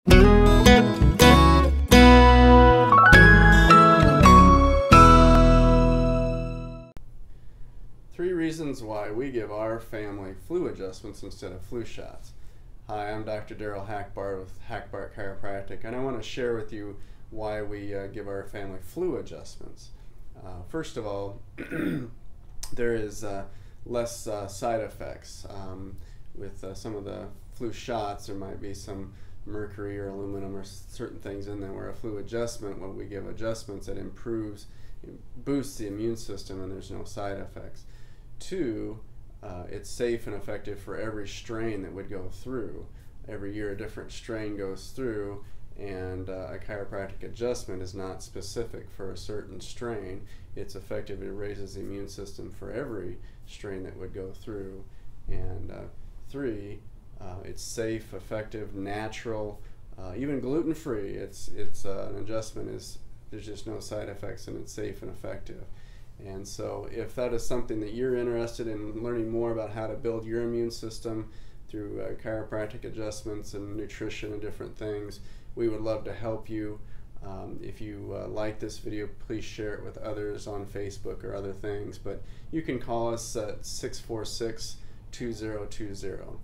Three reasons why we give our family flu adjustments instead of flu shots. Hi, I'm Dr. Daryl Hackbart with Hackbart Chiropractic, and I want to share with you why we give our family flu adjustments. First of all, there is less side effects. With some of the flu shots, there might be some mercury or aluminum or certain things in there, where a flu adjustment, when we give adjustments, it boosts the immune system and there's no side effects. Two, it's safe and effective for every strain that would go through. Every year a different strain goes through, and a chiropractic adjustment is not specific for a certain strain. It's effective, it raises the immune system for every strain that would go through. And three, it's safe, effective, natural, even gluten-free. It's an adjustment there's just no side effects, and it's safe and effective. And so if that is something that you're interested in learning more about how to build your immune system through chiropractic adjustments and nutrition and different things, we would love to help you. If you like this video, please share it with others on Facebook or other things. But you can call us at 646-2020.